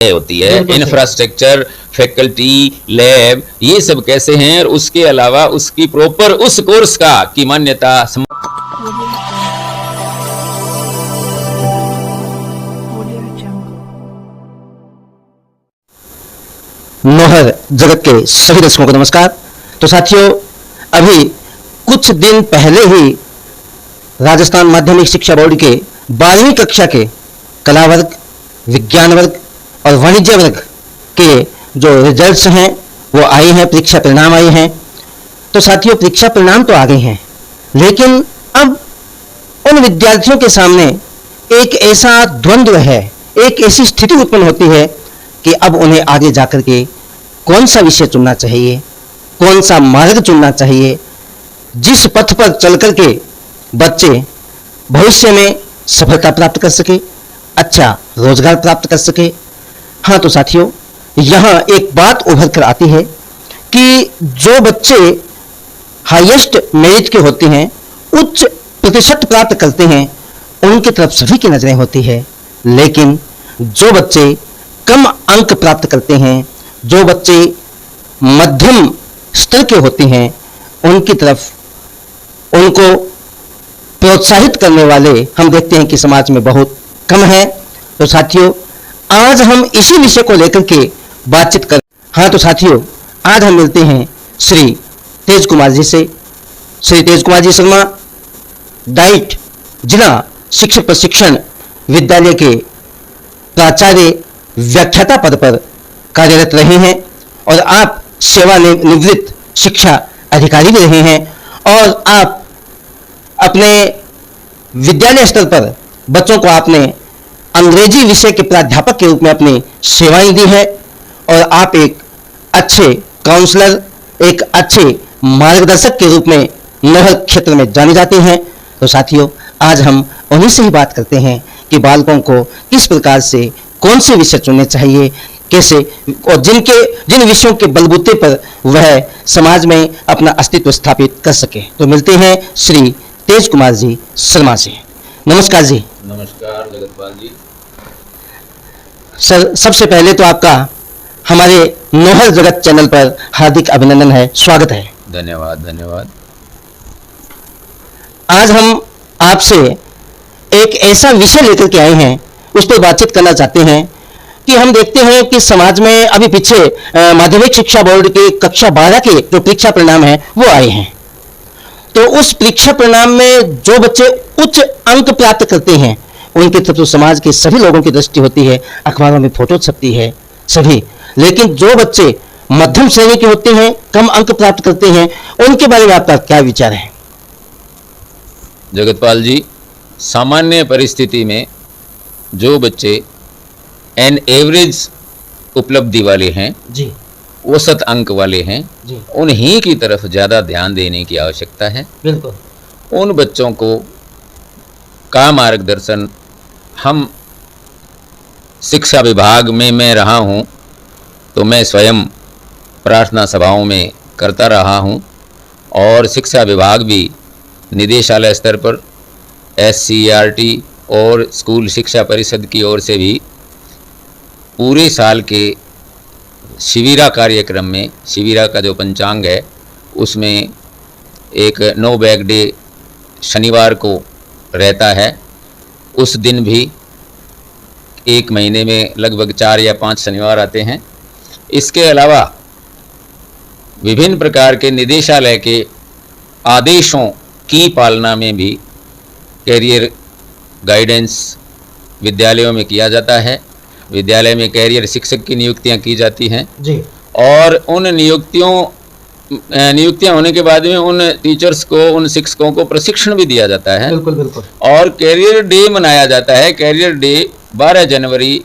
होती है, infrastructure, faculty, lab, ये सब कैसे हैं, और उसके अलावा उसकी प्रॉपर उस कोर्स का की मान्यता। नौहर जगत के सभी दर्शकों को नमस्कार। तो साथियों, अभी कुछ दिन पहले ही राजस्थान माध्यमिक शिक्षा बोर्ड के 12वीं कक्षा के कला वर्ग, विज्ञान वर्ग और वाणिज्य वर्ग के जो रिजल्ट्स हैं वो आए हैं, परीक्षा परिणाम आए हैं। तो साथियों, परीक्षा परिणाम तो आ गए हैं, लेकिन अब उन विद्यार्थियों के सामने एक ऐसा द्वंद्व है, एक ऐसी स्थिति उत्पन्न होती है कि अब उन्हें आगे जाकर के कौन सा विषय चुनना चाहिए, कौन सा मार्ग चुनना चाहिए, जिस पथ पर चल करके बच्चे भविष्य में सफलता प्राप्त कर सके, अच्छा रोजगार प्राप्त कर सके। हाँ, तो साथियों, यहाँ एक बात उभर कर आती है कि जो बच्चे हाईएस्ट मेरिट के होते हैं, उच्च प्रतिशत प्राप्त करते हैं, उनकी तरफ सभी की नजरें होती है, लेकिन जो बच्चे कम अंक प्राप्त करते हैं, जो बच्चे मध्यम स्तर के होते हैं, उनकी तरफ उनको प्रोत्साहित करने वाले हम देखते हैं कि समाज में बहुत कम है। तो साथियों, आज हम इसी विषय को लेकर के बातचीत कर। हाँ, तो साथियों, आज हम मिलते हैं श्री तेज कुमार जी से। श्री तेज कुमार जी शर्मा डाइट जिला शिक्षक प्रशिक्षण विद्यालय के प्राचार्य व्याख्याता पद पर कार्यरत रहे हैं, और आप सेवानिवृत्त शिक्षा अधिकारी भी रहे हैं, और आप अपने विद्यालय स्तर पर बच्चों को आपने अंग्रेजी विषय के प्राध्यापक के रूप में अपनी सेवाएं दी है, और आप एक अच्छे काउंसलर, एक अच्छे मार्गदर्शक के रूप में नौहर क्षेत्र में जाने जाते हैं। तो साथियों, आज हम उन्हीं से ही बात करते हैं कि बालकों को किस प्रकार से कौन से विषय चुनने चाहिए, कैसे, और जिन विषयों के बलबूते पर वह समाज में अपना अस्तित्व स्थापित कर सके। तो मिलते हैं श्री तेज कुमार जी शर्मा से। नमस्कार जी। नमस्कार जगतपाल जी। सर, सबसे पहले तो आपका हमारे नौहर जगत चैनल पर हार्दिक अभिनंदन है, स्वागत है। धन्यवाद धन्यवाद। आज हम आपसे एक ऐसा विषय लेकर के आए हैं, उस पर बातचीत करना चाहते हैं कि हम देखते हैं कि समाज में अभी पीछे माध्यमिक शिक्षा बोर्ड के कक्षा 12 के जो परीक्षा परिणाम है वो आए हैं। तो उस परीक्षा परिणाम में जो बच्चे उच्च अंक प्राप्त करते हैं, उनकी तरफ तो समाज के सभी लोगों की दृष्टि होती है, अखबारों में फोटो छपती है सभी, लेकिन जो बच्चे मध्यम श्रेणी के होते हैं, कम अंक प्राप्त करते हैं, उनके बारे में आपका क्या विचार है? जगतपाल जी, सामान्य परिस्थिति में जो बच्चे एन एवरेज उपलब्धि वाले हैं जी, औसत अंक वाले हैं जी, उन्हीं की तरफ ज़्यादा ध्यान देने की आवश्यकता है। बिल्कुल। उन बच्चों को का मार्गदर्शन हम शिक्षा विभाग में मैं रहा हूँ, तो मैं स्वयं प्रार्थना सभाओं में करता रहा हूँ, और शिक्षा विभाग भी निदेशालय स्तर पर SCERT और स्कूल शिक्षा परिषद की ओर से भी पूरे साल के शिविरा कार्यक्रम में, शिविरा का जो पंचांग है उसमें एक नो बैग डे शनिवार को रहता है। उस दिन भी एक महीने में लगभग 4 या 5 शनिवार आते हैं। इसके अलावा विभिन्न प्रकार के निदेशालय के आदेशों की पालना में भी कैरियर गाइडेंस विद्यालयों में किया जाता है। विद्यालय में कैरियर शिक्षक की नियुक्तियां की जाती हैं जी, और उन नियुक्तियां होने के बाद में उन टीचर्स को, उन शिक्षकों को प्रशिक्षण भी दिया जाता है। बिल्कुल बिल्कुल। और कैरियर डे मनाया जाता है। कैरियर डे 12 जनवरी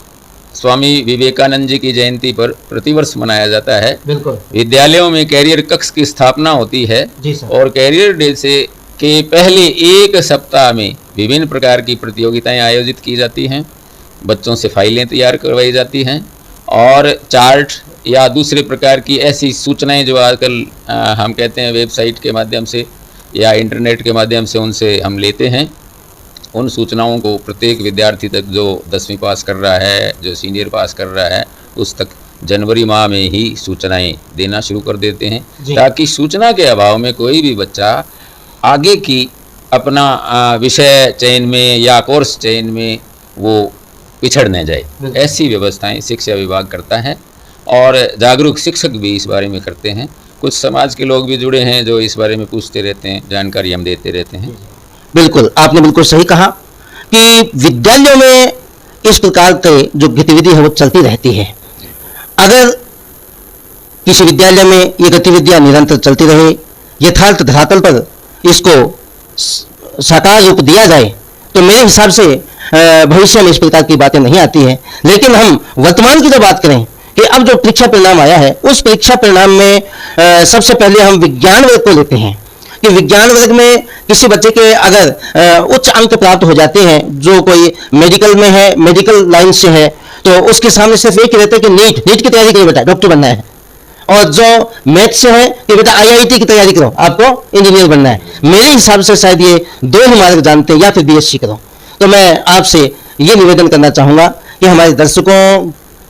स्वामी विवेकानंद जी की जयंती पर प्रतिवर्ष मनाया जाता है। बिल्कुल। विद्यालयों में कैरियर कक्ष की स्थापना होती है जी सर। और कैरियर डे से के पहले एक सप्ताह में विभिन्न प्रकार की प्रतियोगिताएं आयोजित की जाती हैं। बच्चों से फाइलें तैयार करवाई जाती हैं और चार्ट या दूसरे प्रकार की ऐसी सूचनाएं जो आजकल हम कहते हैं वेबसाइट के माध्यम से या इंटरनेट के माध्यम से उनसे हम लेते हैं, उन सूचनाओं को प्रत्येक विद्यार्थी तक, जो 10वीं पास कर रहा है, जो सीनियर पास कर रहा है, उस तक जनवरी माह में ही सूचनाएं देना शुरू कर देते हैं, ताकि सूचना के अभाव में कोई भी बच्चा आगे की अपना विषय चयन में या कोर्स चयन में वो पिछड़ न जाए। ऐसी व्यवस्थाएं शिक्षा विभाग करता है और जागरूक शिक्षक भी इस बारे में करते हैं। कुछ समाज के लोग भी जुड़े हैं जो इस बारे में पूछते रहते हैं, जानकारी हम देते रहते हैं। बिल्कुल, आपने बिल्कुल सही कहा कि विद्यालयों में इस प्रकार के जो गतिविधि है वो चलती रहती है। अगर किसी विद्यालय में ये गतिविधियां निरंतर चलती रहे, यथार्थ धरातल पर इसको साकार रूप दिया जाए, तो मेरे हिसाब से भविष्य में इस प्रकार की बातें नहीं आती हैं। लेकिन हम वर्तमान की जो बात करें कि अब जो परीक्षा परिणाम आया है, उस परीक्षा परिणाम में सबसे पहले हम विज्ञान वर्ग को लेते हैं कि विज्ञान वर्ग में किसी बच्चे के अगर उच्च अंक प्राप्त हो जाते हैं, जो कोई मेडिकल में है, मेडिकल लाइन से है, तो उसके सामने सिर्फ एक रहता है कि नीट की तैयारी करो बेटा, डॉक्टर बनना है। और जो मैथ से है कि बेटा IIT की तैयारी करो, आपको इंजीनियर बनना है। मेरे हिसाब से शायद ये दो ही मार्ग जानते हैं, या फिर BSc करो। तो मैं आपसे ये निवेदन करना चाहूँगा कि हमारे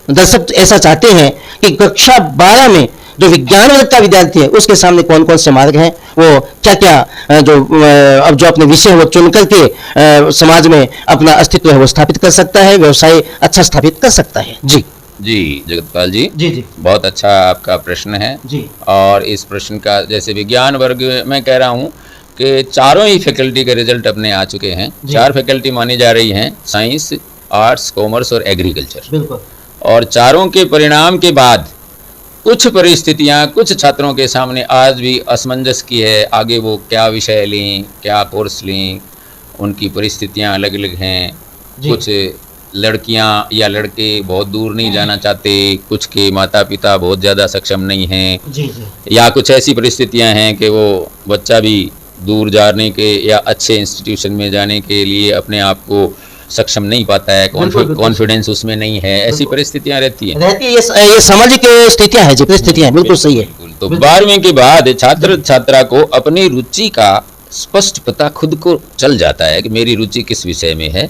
दर्शक ऐसा चाहते हैं कि कक्षा 12 में जो विज्ञान वर्ग का विद्यार्थी है उसके सामने कौन कौन से मार्ग हैं, वो क्या क्या जो अपने विषय है वो चुन करके समाज में अपना अस्तित्व है वो स्थापित कर सकता है, व्यवसाय अच्छा स्थापित कर सकता है। जी जगतपाल जी, जी बहुत अच्छा आपका प्रश्न है जी। और इस प्रश्न का, जैसे विज्ञान वर्ग मैं कह रहा हूँ कि चारों ही फैकल्टी के रिजल्ट अपने आ चुके हैं। 4 फैकल्टी मानी जा रही हैं, साइंस, आर्ट्स, कॉमर्स और एग्रीकल्चर। बिल्कुल। और चारों के परिणाम के बाद कुछ परिस्थितियां कुछ छात्रों के सामने आज भी असमंजस की है, आगे वो क्या विषय लें, क्या कोर्स लें, उनकी परिस्थितियां अलग अलग हैं। कुछ लड़कियां या लड़के बहुत दूर नहीं जाना चाहते, कुछ के माता पिता बहुत ज़्यादा सक्षम नहीं हैं, या कुछ ऐसी परिस्थितियां हैं कि वो बच्चा भी दूर जाने के या अच्छे इंस्टीट्यूशन में जाने के लिए अपने आप को सक्षम नहीं पाता है, कॉन्फिडेंस उसमें नहीं है। ऐसी परिस्थितियां रहती हैं। ये सामाजिक स्थितियां हैं, परिस्थितियां हैं, बिल्कुल सही है। तो 12वीं के बाद छात्र छात्रा को अपनी रुचि का स्पष्ट पता खुद को चल जाता है कि मेरी रुचि किस विषय में है,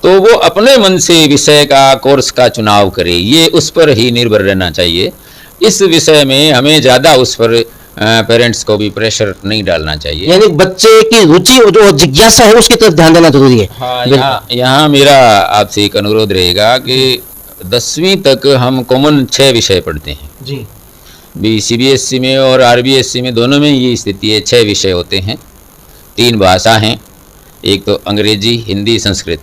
तो वो अपने मन से विषय का, कोर्स का चुनाव करे। ये उस पर ही निर्भर रहना चाहिए। इस विषय में हमें ज़्यादा उस पर पेरेंट्स को भी प्रेशर नहीं डालना चाहिए। यानी बच्चे की रुचि जो जिज्ञासा है उसकी तरफ ध्यान देना जरूरी है। हाँ, यहाँ मेरा आपसे एक अनुरोध रहेगा कि 10वीं तक हम कॉमन 6 विषय पढ़ते हैं जी। CBSE में और RBSE में दोनों में ये स्थिति है, 6 विषय होते हैं। 3 भाषा हैं, एक तो अंग्रेजी, हिंदी, संस्कृत,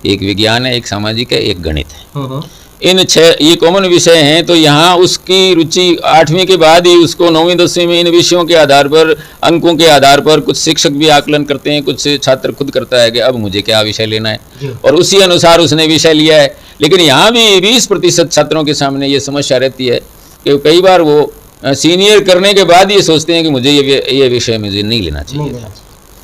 एक विज्ञान है, एक सामाजिक है, एक गणित है। इन 6 ये कॉमन विषय हैं। तो यहाँ उसकी रुचि 8वीं के बाद ही उसको 9वीं 10वीं में इन विषयों के आधार पर, अंकों के आधार पर कुछ शिक्षक भी आकलन करते हैं, कुछ छात्र खुद करता है कि अब मुझे क्या विषय लेना है, और उसी अनुसार उसने विषय लिया है। लेकिन यहाँ भी 20% छात्रों के सामने ये समस्या रहती है कि कई बार वो सीनियर करने के बाद ये सोचते हैं कि मुझे ये विषय मुझे नहीं लेना चाहिए।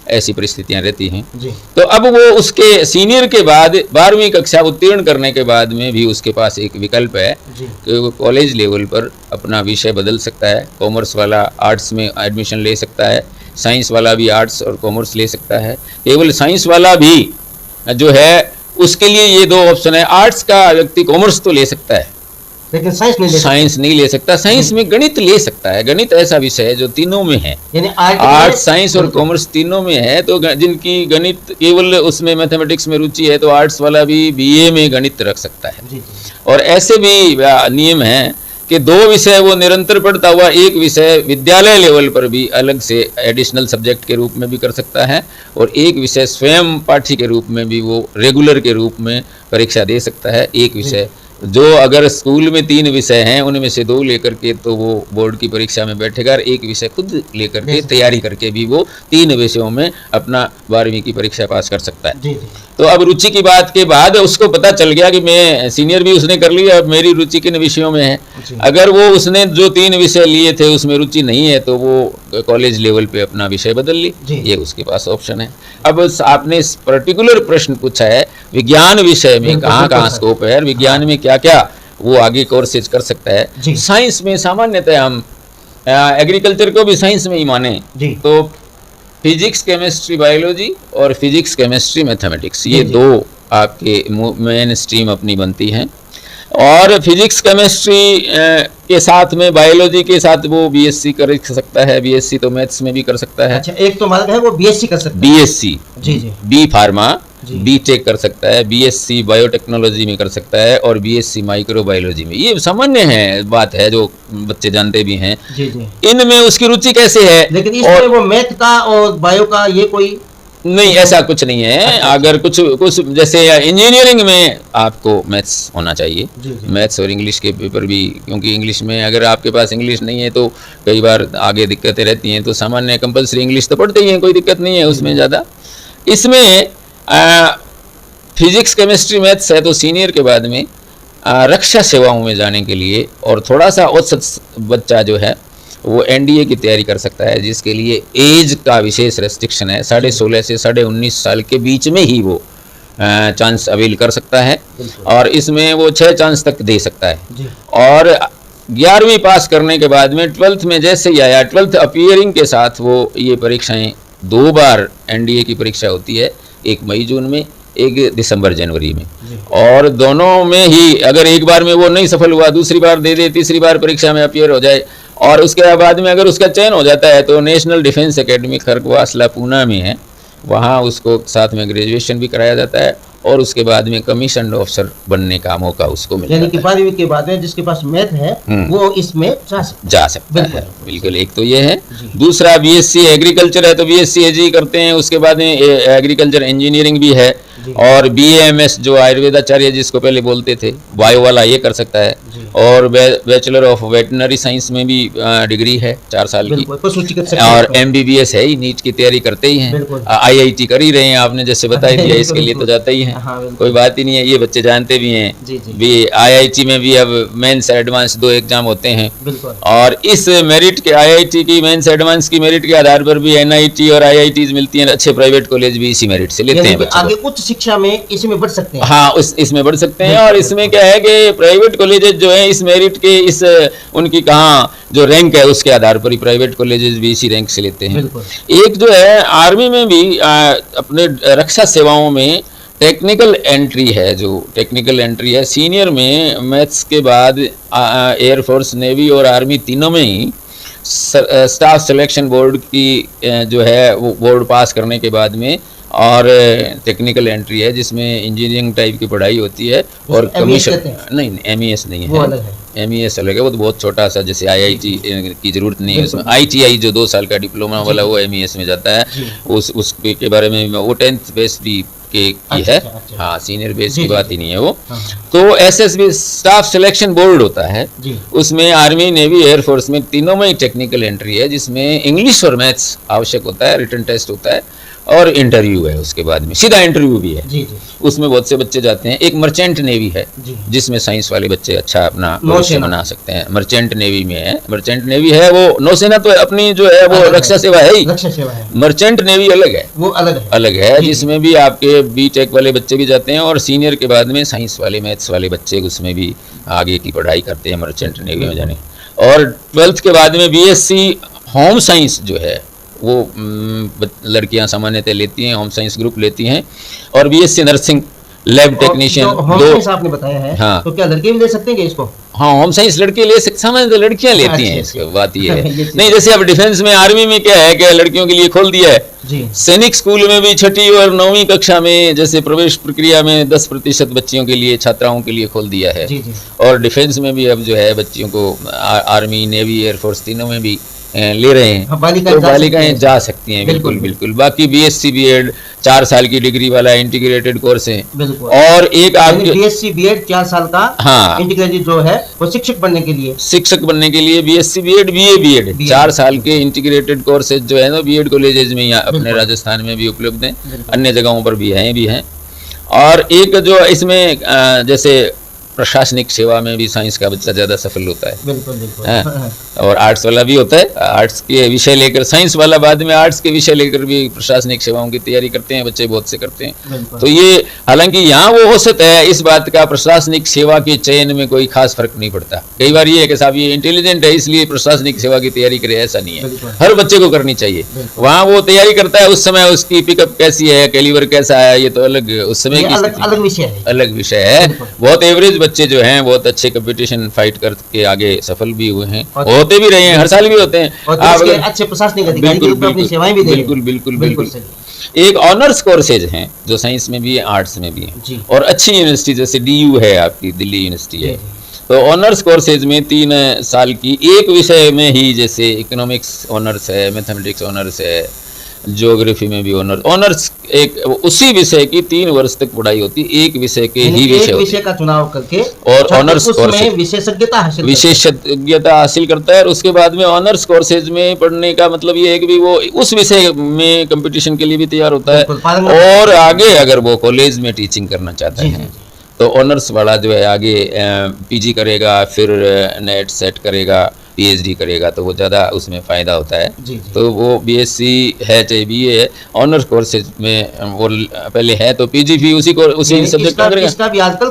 ऐसी परिस्थितियां रहती हैं जी। तो अब वो उसके सीनियर के बाद 12वीं कक्षा उत्तीर्ण करने के बाद में भी उसके पास एक विकल्प है कि वो कॉलेज लेवल पर अपना विषय बदल सकता है। कॉमर्स वाला आर्ट्स में एडमिशन ले सकता है, साइंस वाला भी आर्ट्स और कॉमर्स ले सकता है। केवल साइंस वाला भी जो है उसके लिए ये 2 ऑप्शन है। आर्ट्स का व्यक्ति कॉमर्स तो ले सकता है, लेकिन साइंस नहीं ले सकता। साइंस में गणित ले सकता है। गणित ऐसा विषय है जो तीनों में है, आर्ट, साइंस और कॉमर्स तीनों में है। तो जिनकी गणित केवल उसमें मैथमेटिक्स में रुचि है, तो आर्ट्स वाला भी BA में गणित रख सकता है। और ऐसे भी नियम हैं कि 2 विषय वो निरंतर पढ़ता हुआ एक विषय विद्यालय लेवल पर भी अलग से एडिशनल सब्जेक्ट के रूप में भी कर सकता है, और एक विषय स्वयं पाठ्य के रूप में भी वो रेगुलर के रूप में परीक्षा दे सकता है। एक विषय जो अगर स्कूल में 3 विषय हैं उनमें से 2 लेकर के तो वो बोर्ड की परीक्षा में बैठेगा, और एक विषय खुद लेकर के तैयारी करके भी वो 3 विषयों में अपना 12वीं की परीक्षा पास कर सकता है। तो अब रुचि की बात के बाद उसको पता चल गया कि मैं सीनियर भी उसने कर लिया, अब मेरी रुचि किन विषयों में है। अगर वो उसने जो 3 विषय लिए थे उसमें रुचि नहीं है तो वो कॉलेज लेवल पे अपना विषय बदल ली, ये उसके पास ऑप्शन है। अब आपने पर्टिकुलर प्रश्न पूछा है विज्ञान विषय में कहाँ स्कोप है, विज्ञान में क्या क्या वो आगे कोर्सेज कर सकता है। साइंस में सामान्यतः हम एग्रीकल्चर को भी साइंस में ही माने तो फिजिक्स केमिस्ट्री बायोलॉजी और फिजिक्स केमिस्ट्री मैथमेटिक्स, ये जी। दो आपके मेन स्ट्रीम अपनी बनती हैं। और फिजिक्स केमिस्ट्री के साथ में बायोलॉजी के साथ वो बीएससी कर सकता है, बीएससी तो मैथ्स में भी कर सकता है, अच्छा, एक तो मार्ग है वो बीएससी कर सकता है। बीएससी, जी जी बी फार्मा, जी। बीटेक कर सकता है, बीएससी बायोटेक्नोलॉजी में कर सकता है और बीएससी माइक्रोबायोलॉजी में। ये सामान्य है, बात है जो बच्चे जानते भी हैं। जी जी। इनमें उसकी रुचि कैसे है, लेकिन इसमें वो मैथ का और बायो का ये कोई नहीं, ऐसा कुछ नहीं है। अच्छा। अगर कुछ कुछ जैसे इंजीनियरिंग में आपको मैथ्स होना चाहिए, जी जी। मैथ्स और इंग्लिश के पेपर भी, क्योंकि इंग्लिश में अगर आपके पास इंग्लिश नहीं है तो कई बार आगे दिक्कतें रहती हैं, तो सामान्य कंपलसरी इंग्लिश तो पढ़ते ही हैं, कोई दिक्कत नहीं है उसमें ज़्यादा। इसमें फिजिक्स केमिस्ट्री मैथ्स है तो सीनियर के बाद में रक्षा सेवाओं में जाने के लिए और थोड़ा सा औसत बच्चा जो है वो एनडीए की तैयारी कर सकता है, जिसके लिए एज का विशेष रेस्ट्रिक्शन है। 16.5 से 19.5 साल के बीच में ही वो चांस अवेल कर सकता है और इसमें वो 6 चांस तक दे सकता है। जी। और 11वीं पास करने के बाद में 12th में जैसे ही आया, 12th अपीयरिंग के साथ वो ये परीक्षाएं 2 बार एनडीए की परीक्षा होती है, एक मई जून में, एक दिसंबर जनवरी में। और दोनों में ही अगर एक बार में वो नहीं सफल हुआ, दूसरी बार दे दे, तीसरी बार परीक्षा में अपीयर हो जाए और उसके बाद में अगर उसका चयन हो जाता है तो नेशनल डिफेंस एकेडमी खरगवासला पूना में है, वहाँ उसको साथ में ग्रेजुएशन भी कराया जाता है और उसके बाद में कमीशन ऑफिसर बनने का मौका उसको मिल यानी जाता कि है। 12वीं के बाद में जिसके पास मैथ है वो इसमें जा सकता है, बिल्कुल। बिल्कुल। एक तो ये है। दूसरा बीएससी एग्रीकल्चर है तो बीएससी एजी करते हैं, उसके बाद में एग्रीकल्चर इंजीनियरिंग भी है और बीएएमएस जो आयुर्वेदाचार्य जिसको पहले बोलते थे, बायो वाला, ये कर सकता है। और बैचलर ऑफ वेटनरी साइंस में भी डिग्री है 4 साल की। बिल्कुल, पशु चिकित्सक और एमबीबीएस है ही, नीट की तैयारी करते ही बिल्कुल। हैं, आईआईटी कर ही रहे हैं, आपने जैसे बताई दिया, इसके लिए तो जाता ही है, हाँ, बिल्कुल। कोई बात ही नहीं है। ये बच्चे जानते भी हैं जी जी भी आईआईटी में भी अब मेंस एडवांस 2 एग्जाम होते हैं बिल्कुल। और इस मेरिट के आईआईटी की मेंस एडवांस की मेरिट के आधार पर भी एनआईटी और आईआईटीज मिलती हैं। अच्छे प्राइवेट कॉलेज भी इसी मेरिट से लेते यानी हैं कि बच्चों आगे को। उच्च शिक्षा में इसमें बढ़ सकते हैं। हाँ, इसमें बढ़ सकते हैं। और इसमें क्या है कि प्राइवेट कॉलेजेस जो है इस मेरिट के इस उनकी कहाँ जो रैंक है उसके आधार पर ही प्राइवेट कॉलेजेस भी इसी रैंक से लेते हैं। बिल्कुल। एक जो है आर्मी में भी अपने रक्षा सेवाओं में टेक्निकल एंट्री है, जो टेक्निकल एंट्री है सीनियर में मैथ्स के बाद एयरफोर्स, नेवी और आर्मी तीनों में ही स्टाफ सिलेक्शन बोर्ड की जो है वो बोर्ड पास करने के बाद में और टेक्निकल एंट्री है जिसमें इंजीनियरिंग टाइप की पढ़ाई होती है और कमीशन, नहीं एमईएस नहीं वो है, अलग है। एमईएस अलग है, वो तो बहुत छोटा सा, जैसे आईआईटी की जरूरत नहीं है उसमें। आईटीआई जो 2 साल का डिप्लोमा वाला वो एमईएस में जाता है, उसके बारे में वो 10th बेस भी की है। हाँ, सीनियर बेस की बात ही नहीं है वो। तो एसएसबी स्टाफ सिलेक्शन बोर्ड होता है, उसमें आर्मी, नेवी, एयरफोर्स में तीनों में टेक्निकल एंट्री है जिसमें इंग्लिश और मैथ्स आवश्यक होता है, रिटन टेस्ट होता है और इंटरव्यू है, उसके बाद में सीधा इंटरव्यू भी है। जी जी। उसमें बहुत से बच्चे जाते हैं। एक मर्चेंट नेवी है जिसमें साइंस वाले बच्चे अच्छा अपना भविष्य बना सकते हैं, मर्चेंट नेवी में है। मर्चेंट नेवी है वो, नौसेना तो अपनी जो है वो रक्षा सेवा है ही, रक्षा सेवा है। मर्चेंट नेवी अलग है, वो अलग है जिसमें भी आपके बीटेक वाले बच्चे भी जाते हैं और सीनियर के बाद में साइंस वाले, मैथ्स वाले बच्चे उसमें भी आगे की पढ़ाई करते हैं मर्चेंट नेवी में जाने। और 12th के बाद में बीएससी होम साइंस जो है वो लड़कियां सामान्यतः लेती हैं, होम साइंस ग्रुप लेती हैं। और BSc nursing, lab technician, home science आपने बताया है। हाँ, तो क्या लड़के भी ले सकते हैं इसको? हाँ, होम साइंस लड़के ले सकते, सामान्य तो लड़कियां लेती हैं इसको, बात ये है। नहीं, जैसे अब डिफेंस में, आर्मी में क्या है कि लड़कियों के लिए खोल दिया है जी। सैनिक स्कूल में भी 6ठी और 9वीं कक्षा में जैसे प्रवेश प्रक्रिया में 10% बच्चियों के लिए, छात्राओं के लिए खोल दिया है। जी जी। और डिफेंस में भी अब जो है बच्चियों को आर्मी, नेवी, एयरफोर्स तीनों में भी ले रहे हैं। तो बालिकाएं जा सकती हैं, बिल्कुल बिल्कुल। बाकी बीएससी बीएड 4 साल की डिग्री वाला इंटीग्रेटेड कोर्स है। और एक आपके बीएससी बीएड 4 साल का, हाँ, इंटीग्रेटेड जो है वो शिक्षक बनने के लिए, बीएससी बीएड, बीए बीएड 4 साल के इंटीग्रेटेड कोर्सेज जो है ना बीएड कॉलेजेस में यहाँ अपने राजस्थान में भी उपलब्ध हैं, अन्य जगहों पर भी हैं। और एक जो इसमें जैसे प्रशासनिक सेवा में भी साइंस का बच्चा ज़्यादा सफल होता है। बिल्कुल बिल्कुल। हाँ, और आर्ट्स वाला भी होता है, आर्ट्स के विषय लेकर, साइंस वाला बाद में आर्ट्स के विषय लेकर भी प्रशासनिक सेवाओं की तैयारी करते हैं बच्चे, बहुत से करते हैं। तो ये हालांकि यहाँ वो औसत है इस बात का, प्रशासनिक सेवा के चयन में कोई खास फर्क नहीं पड़ता। कई बार ये है कि साहब ये इंटेलिजेंट है इसलिए प्रशासनिक सेवा की तैयारी करे, ऐसा नहीं है, हर बच्चे को करनी चाहिए। वहाँ वो तैयारी करता है, उस समय उसकी पिकअप कैसी है, कैलिबर कैसा है, ये तो अलग उस समय की अलग विषय है, अलग विषय है। बहुत एवरेज बच्चे जो हैं बहुत अच्छे कंपटीशन फाइट करके आगे सफल भी हुए हैं, होते भी रहे हैं, हर साल भी होते हैं। आप अच्छे प्रशासनिक अधिकारी के रूप में अपनी सेवाएं भी दे रहे हैं। बिल्कुल बिल्कुल बिल्कुल। एक ऑनर्स कोर्सेज हैं जो साइंस में भी है, आर्ट्स में भी है, और अच्छी यूनिवर्सिटी जैसे DU है आपकी, दिल्ली यूनिवर्सिटी है, तो ऑनर्स कोर्सेज में 3 साल की एक विषय में ही, जैसे इकोनॉमिक्स ऑनर्स है, मैथमेटिक्स ऑनर्स है, ज्योग्राफी में भी ऑनर्स एक उसी विषय की 3 वर्ष तक पढ़ाई होती है, एक विषय के ही विषय का चुनाव करके, और ऑनर्स कोर्स में विशेषज्ञता हासिल करता है। और उसके बाद में ऑनर्स कोर्सेज में पढ़ने का मतलब ये है कि वो उस विषय में कंपटीशन के लिए भी तैयार होता है, और आगे अगर वो कॉलेज में टीचिंग करना चाहते हैं तो ऑनर्स वाला जो है आगे PG करेगा, फिर नेट सेट करेगा, PhD करेगा, तो वो ज़्यादा उसमें फ़ायदा होता है। तो वो BSc है चाहे BA है, ऑनर्स कोर्सेज में वो पहले है तो PG भी उसी सब्जेक्ट का करेगा। इसका भी आजकल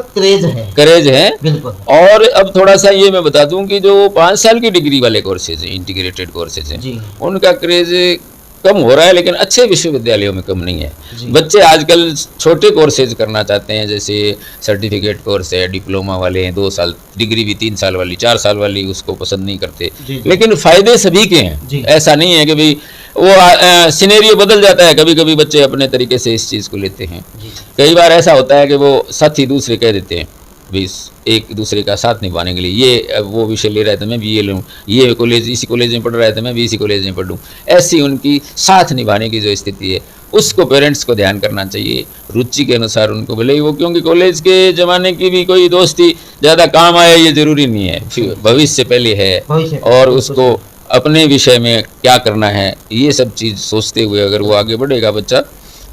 क्रेज है बिल्कुल। और अब थोड़ा सा ये मैं बता दूं कि जो 5 साल की डिग्री वाले कोर्सेज हैं, इंटीग्रेटेड कोर्सेज हैं, उनका क्रेज कम हो रहा है, लेकिन अच्छे विश्वविद्यालयों में कम नहीं है। बच्चे आजकल छोटे कोर्सेज करना चाहते हैं, जैसे सर्टिफिकेट कोर्स है, डिप्लोमा वाले हैं, 2 साल, डिग्री भी 3 साल वाली, 4 साल वाली उसको पसंद नहीं करते, लेकिन फायदे सभी के हैं। ऐसा नहीं है कि भाई वो सिनेरियो बदल जाता है, कभी कभी बच्चे अपने तरीके से इस चीज़ को लेते हैं। कई बार ऐसा होता है कि वो साथी दूसरे कह देते हैं भी एक दूसरे का साथ निभाने के लिए, ये वो विषय ले रहा है तो मैं भी ये लूँ, ये कॉलेज इसी कॉलेज में पढ़ रहा है तो मैं भी इसी कॉलेज में पढ़ूँ, ऐसी उनकी साथ निभाने की जो स्थिति है उसको पेरेंट्स को ध्यान करना चाहिए, रुचि के अनुसार उनको, भले ही वो, क्योंकि कॉलेज के ज़माने की भी कोई दोस्ती ज़्यादा काम आए ये ज़रूरी नहीं है, भविष्य पहले है, और उसको अपने विषय में क्या करना है ये सब चीज़ सोचते हुए अगर वो आगे बढ़ेगा बच्चा,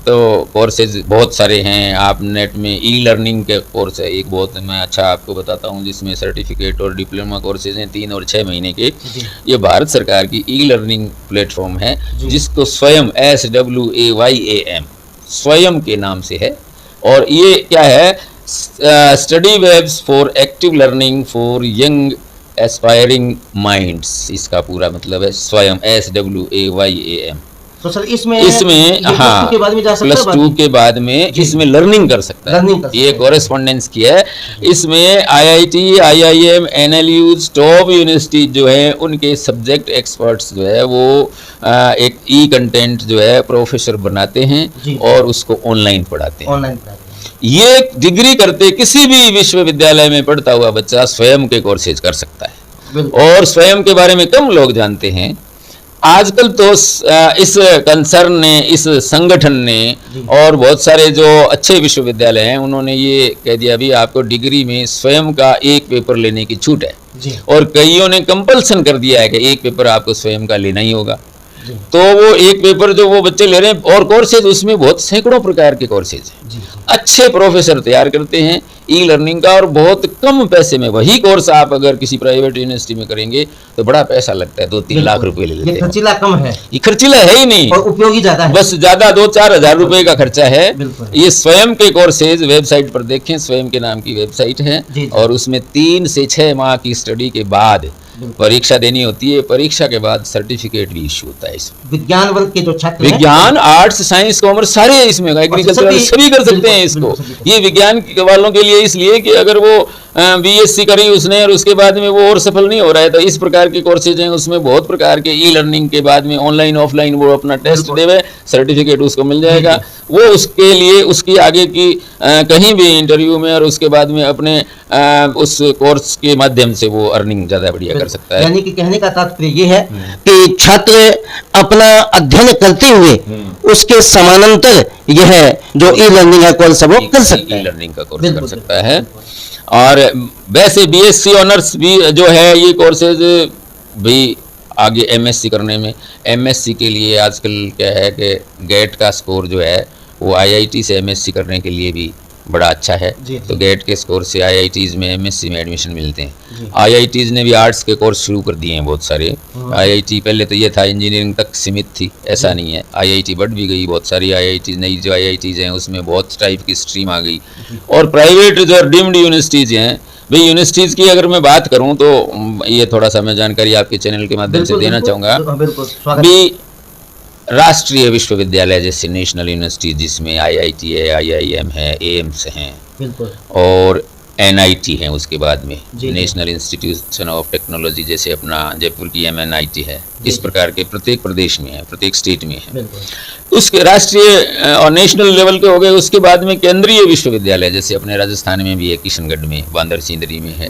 तो कोर्सेज बहुत सारे हैं। आप नेट में E-लर्निंग के कोर्स है एक, बहुत मैं अच्छा आपको बताता हूँ, जिसमें सर्टिफिकेट और डिप्लोमा कोर्सेज हैं 3 और 6 महीने के। ये भारत सरकार की E-लर्निंग प्लेटफॉर्म है, जिसको स्वयं SWAYAM स्वयं के नाम से है। और ये क्या है, study webs for active learning for young aspiring minds, इसका पूरा मतलब है स्वयं SWAYAM। तो सर इसमें हाँ, +2 के बाद में इसमें लर्निंग कर सकता है, ये कॉरेस्पॉन्डेंस किया है। इसमें IIT, IIM, NLU top university जो है उनके सब्जेक्ट एक्सपर्ट्स जो है वो एक कंटेंट जो है प्रोफेसर बनाते हैं और उसको ऑनलाइन पढ़ाते हैं। ये डिग्री करते किसी भी विश्वविद्यालय में पढ़ता हुआ बच्चा स्वयं के कोर्सेज कर सकता है, और स्वयं के बारे में कम लोग जानते हैं। आजकल तो इस कंसर्न ने, इस संगठन ने, और बहुत सारे जो अच्छे विश्वविद्यालय हैं उन्होंने ये कह दिया भी आपको डिग्री में स्वयं का एक पेपर लेने की छूट है, और कईयों ने कंपल्सन कर दिया है कि एक पेपर आपको स्वयं का लेना ही होगा। तो वो एक पेपर जो वो बच्चे ले रहे हैं, और कोर्सेज उसमें बहुत सैकड़ों प्रकार के कोर्सेज हैं, अच्छे प्रोफेसर तैयार करते हैं E-लर्निंग का, और बहुत कम पैसे में वही कोर्स आप अगर किसी प्राइवेट यूनिवर्सिटी में करेंगे तो बड़ा पैसा लगता है, 2-3 लाख रुपए ले लेते हैं। खर्चीला कम है, ये खर्चीला है ही नहीं, और उपयोगी ज्यादा है, बस ज्यादा 2-4 हज़ार रुपए का खर्चा है। ये स्वयं के कोर्सेज वेबसाइट पर देखें, स्वयं के नाम की वेबसाइट है, और उसमें 3 से 6 माह की स्टडी के बाद परीक्षा देनी होती है। परीक्षा के बाद सर्टिफिकेट भी इश्यू होता है। इसमें विज्ञान वर्ग के जो छात्र, विज्ञान, आर्ट्स, साइंस, कॉमर्स सारे इसमें, एग्रीकल्चर सभी कर सकते हैं इसको। ये विज्ञान वालों के लिए इसलिए कि अगर वो BSc करी उसने और उसके बाद में वो और सफल नहीं हो रहा है, तो इस प्रकार के कोर्सेज हैं, उसमें बहुत प्रकार के E-लर्निंग के बाद में ऑनलाइन ऑफलाइन वो अपना टेस्ट देवे, सर्टिफिकेट उसको मिल जाएगा। वो उसके लिए उसकी आगे की कहीं भी इंटरव्यू में और उसके बाद में अपने उस कोर्स के माध्यम से वो अर्निंग ज़्यादा बढ़िया कर सकता है। यानी कि कहने का तात्पर्य ये है कि छात्र अपना अध्ययन करते हुए उसके समानांतर यह जो E-लर्निंग है कोर्स वो कर सकता है, E-लर्निंग का कोर्स कर सकता है। और वैसे BSc ऑनर्स भी जो है ये कोर्सेज भी आगे MSc करने में, MSc के लिए आजकल क्या है कि गेट का स्कोर जो है वो IIT से MSc करने के लिए भी बड़ा अच्छा है। जी, तो गेट के स्कोर से IITs में MSc में एडमिशन मिलते जी। हैं। IITs ने भी आर्ट्स के कोर्स शुरू कर दिए हैं बहुत सारे। IIT पहले तो ये था इंजीनियरिंग तक सीमित थी, ऐसा नहीं है, IIT बढ़ भी गई, बहुत सारी IITs नई जो IITs हैं उसमें बहुत टाइप की स्ट्रीम आ गई। और प्राइवेट जो डीम्ड यूनिवर्सिटीज़ हैं, भाई यूनिवर्सिटीज़ की अगर मैं बात करूं तो ये थोड़ा सा मैं जानकारी आपके चैनल के माध्यम से देना चाहूँगा। भी राष्ट्रीय विश्वविद्यालय जैसे नेशनल यूनिवर्सिटी जिसमें IIT है, IIM है, AIIMS हैं और NIT है, उसके बाद में नेशनल इंस्टीट्यूशन ऑफ टेक्नोलॉजी जैसे अपना जयपुर की MNIT है, इस प्रकार के प्रत्येक प्रदेश में है, प्रत्येक स्टेट में है। उसके राष्ट्रीय और नेशनल लेवल के हो गए। उसके बाद में केंद्रीय विश्वविद्यालय जैसे अपने राजस्थान में भी है, किशनगढ़ में, बांदर सिंदरी में है,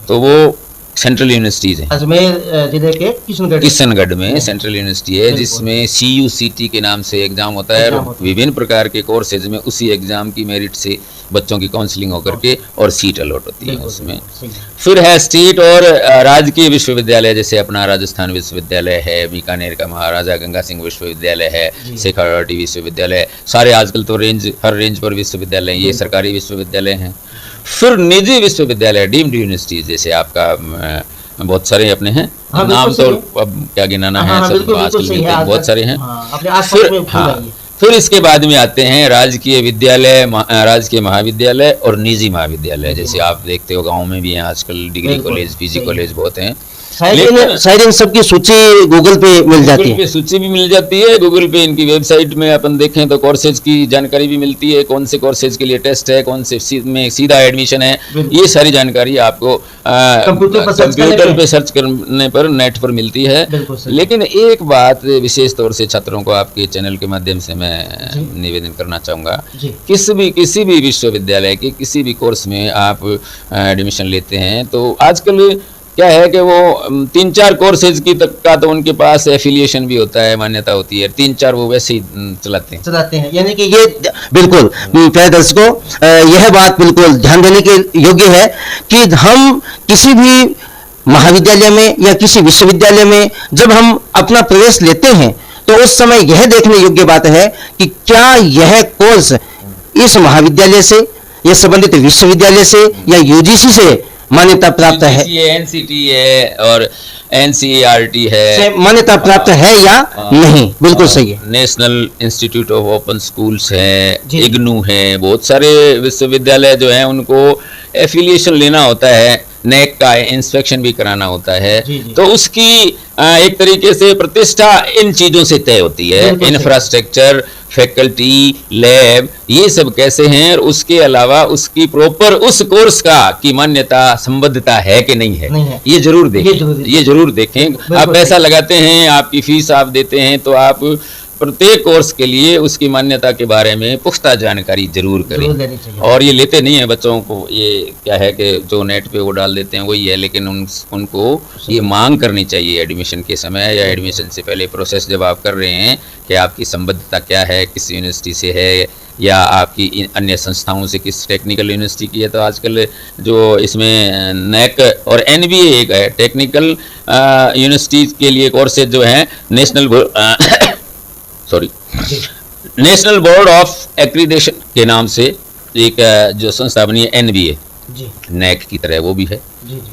तो वो सेंट्रल यूनिवर्सिटीज़ हैं। अजमेर जिले के किशनगढ़ में सेंट्रल यूनिवर्सिटी है जिसमें CUCT के नाम से एग्ज़ाम होता है और विभिन्न प्रकार के कोर्सेज में उसी एग्ज़ाम की मेरिट से बच्चों की काउंसलिंग होकर के और सीट अलॉट होती है उसमें। फिर है स्टेट और राजकीय विश्वविद्यालय जैसे अपना राजस्थान विश्वविद्यालय है, बीकानेर का महाराजा गंगा सिंह विश्वविद्यालय है, शेखावाटी विश्वविद्यालय, सारे आजकल तो हर रेंज पर विश्वविद्यालय, ये सरकारी विश्वविद्यालय हैं। फिर निजी विश्वविद्यालय डीम्ड यूनिवर्सिटीज जैसे आपका बहुत सारे अपने हैं, नाम तो अब क्या गिनाना है, सब आजकल बहुत सारे हैं। फिर इसके बाद में आते हैं राजकीय विद्यालय, राजकीय महाविद्यालय और निजी महाविद्यालय जैसे आप देखते हो गाँव में भी हैं आजकल, डिग्री कॉलेज, PG कॉलेज बहुत हैं। शायद इन सबकी सूची गूगल पे मिल जाती है, सूची भी मिल जाती है गूगल पे। इनकी वेबसाइट में अपन देखें तो कोर्सेज की जानकारी भी मिलती है, कौन से कोर्सेज के लिए टेस्ट है, कौन से में सीधा एडमिशन है, ये सारी जानकारी आपको कंप्यूटर पे सर्च करने पर नेट पर मिलती है। लेकिन एक बात विशेष तौर से छात्रों को आपके चैनल के माध्यम से मैं निवेदन करना चाहूँगा, किसी भी विश्वविद्यालय के किसी भी कोर्स में आप एडमिशन लेते हैं तो आजकल क्या है कि वो 3-4 कोर्सेज की तक का तो उनके पास एफिलिएशन भी होता है, मान्यता होती है, 3-4 वो वैसे ही चलाते हैं। यानी कि ये बिल्कुल प्यारे दर्शकों, यह बात बिल्कुल ध्यान देने के योग्य है कि हम किसी भी महाविद्यालय में या किसी विश्वविद्यालय में जब हम अपना प्रवेश लेते हैं तो उस समय यह देखने योग्य बात है कि क्या यह कोर्स इस महाविद्यालय से या संबंधित विश्वविद्यालय से या UGC से मान्यता प्राप्त है, NCT है और NCERT है, मान्यता प्राप्त है या नहीं। बिल्कुल सही है। National institute of open schools है, IGNOU है, बहुत सारे विश्वविद्यालय जो हैं उनको एफिलिएशन लेना होता है, NAAC का इंस्पेक्शन भी कराना होता है। तो उसकी एक तरीके से प्रतिष्ठा इन चीज़ों से तय होती है, इंफ्रास्ट्रक्चर, फैकल्टी, लैब, ये सब कैसे हैं और उसके अलावा उसकी प्रॉपर उस कोर्स का की मान्यता संबद्धता है कि नहीं है, ये जरूर देखें। आप पैसा लगाते हैं, आपकी फीस आप देते हैं, तो आप प्रत्येक कोर्स के लिए उसकी मान्यता के बारे में पुख्ता जानकारी जरूर करें। और ये लेते नहीं है बच्चों को, ये क्या है कि जो नेट पे वो डाल देते हैं वही है, लेकिन उनको ये मांग करनी चाहिए एडमिशन के समय या एडमिशन से पहले प्रोसेस जब आप कर रहे हैं कि आपकी संबद्धता क्या है, किस यूनिवर्सिटी से है या आपकी अन्य संस्थाओं से, किस टेक्निकल यूनिवर्सिटी की है। तो आजकल जो इसमें NAAC और NBA एक है, टेक्निकल यूनिवर्सिटी के लिए कोर्सेज जो हैं नेशनल बोर्ड ऑफ एक्रीडेशन के नाम से एक जो संस्था बनी है NBA, NAAC की तरह वो भी है,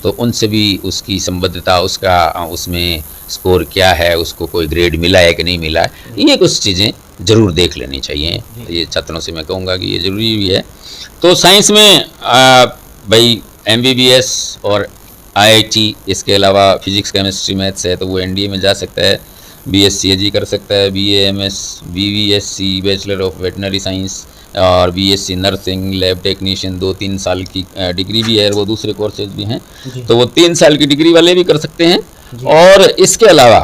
तो उनसे भी उसकी संबद्धता, उसका उसमें स्कोर क्या है, उसको कोई ग्रेड मिला है कि नहीं मिला है, ये कुछ चीज़ें ज़रूर देख लेनी चाहिए। ये छात्रों से मैं कहूँगा कि ये ज़रूरी भी है। तो साइंस में भाई MBBS और IIT, इसके अलावा फिजिक्स, केमिस्ट्री, मैथ्स है तो वो NDA में जा सकता है, BSc AG कर सकता है, BA MS, BVSc bachelor of veterinary science और BSc नर्सिंग, लैब टेक्नीशियन 2-3 साल की डिग्री भी है, वो दूसरे कोर्सेज भी हैं, तो वो 3 साल की डिग्री वाले भी कर सकते हैं। और इसके अलावा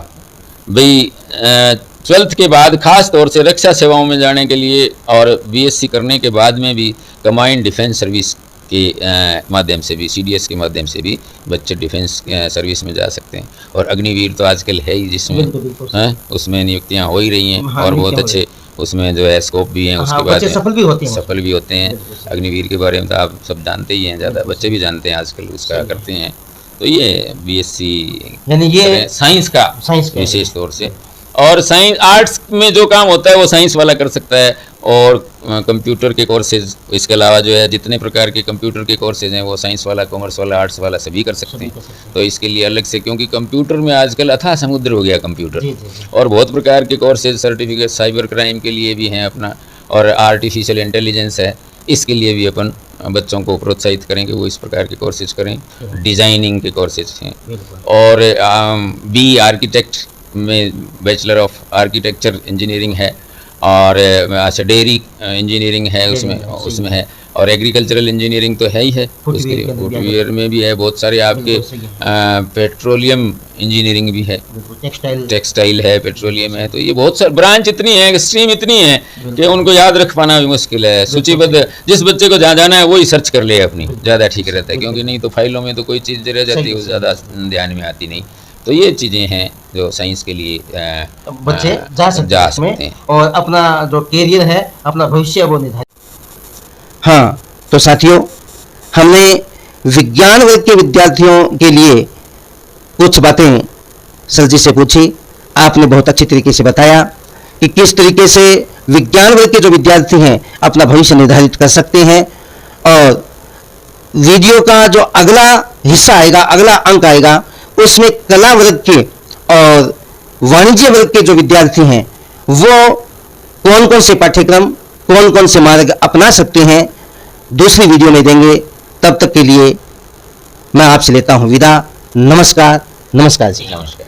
भाई 12th के बाद खास तौर से रक्षा सेवाओं में जाने के लिए और BSc करने के बाद में भी कंबाइंड डिफेंस सर्विस के माध्यम से भी, CDS के माध्यम से भी बच्चे डिफेंस सर्विस में जा सकते हैं। और अग्निवीर तो आजकल है ही, जिसमें उसमें नियुक्तियां हो ही रही हैं और बहुत अच्छे उसमें जो है स्कोप भी हैं, उसके बाद सफल भी होते हैं। अग्निवीर के बारे में तो आप सब जानते ही हैं, ज़्यादा बच्चे भी जानते हैं आजकल, उसका करते हैं। तो ये BSc यानी ये साइंस का विशेष तौर से, और साइंस आर्ट्स में जो काम होता है वो साइंस वाला कर सकता है, और कंप्यूटर के कोर्सेज, इसके अलावा जो है जितने प्रकार के कंप्यूटर के कोर्सेज हैं वो साइंस वाला, कॉमर्स वाला, आर्ट्स वाला सभी कर सकते हैं। तो इसके लिए अलग से, क्योंकि कंप्यूटर में आजकल अथाह समुद्र हो गया कंप्यूटर, और बहुत प्रकार के कोर्सेज, सर्टिफिकेट साइबर क्राइम के लिए भी हैं अपना, और आर्टिफिशियल इंटेलिजेंस है, इसके लिए भी अपन बच्चों को प्रोत्साहित करेंगे वो इस प्रकार के कोर्सेज करें। डिज़ाइनिंग के कोर्सेज हैं, और बी आर्किटेक्ट में बैचलर ऑफ आर्किटेक्चर इंजीनियरिंग है, और अच्छा डेयरी इंजीनियरिंग है उसमें है, और एग्रीकल्चरल इंजीनियरिंग तो है ही है, उसके लिए फुटवियर में भी है बहुत सारे आपके, पेट्रोलियम इंजीनियरिंग भी है, टेक्सटाइल है, पेट्रोलियम है। तो ये बहुत सारे ब्रांच इतनी है, स्ट्रीम इतनी है कि उनको याद रख पाना भी मुश्किल है। सूचीबद्ध, जिस बच्चे को जहाँ जाना है वही सर्च कर ले अपनी, ज़्यादा ठीक रहता है, क्योंकि नहीं तो फाइलों में तो कोई चीज़ रह जाती है, ज़्यादा ध्यान में आती नहीं। तो ये चीज़ें हैं जो साइंस के लिए बच्चे जा सकते हैं और अपना जो कैरियर है, अपना भविष्य वो निर्धारित। हाँ, तो साथियों, हमने विज्ञान वर्ग के विद्यार्थियों के लिए कुछ बातें सर जी से पूछी। आपने बहुत अच्छी तरीके से बताया कि किस तरीके से विज्ञान वर्ग के जो विद्यार्थी हैं अपना भविष्य निर्धारित कर सकते हैं। और वीडियो का जो अगला हिस्सा आएगा, अगला अंक आएगा, उसमें कला वर्ग के और वाणिज्य वर्ग के जो विद्यार्थी हैं वो कौन कौन से पाठ्यक्रम, कौन कौन से मार्ग अपना सकते हैं, दूसरी वीडियो में देंगे। तब तक के लिए मैं आपसे लेता हूं विदा। नमस्कार। नमस्कार जी। नमस्कार।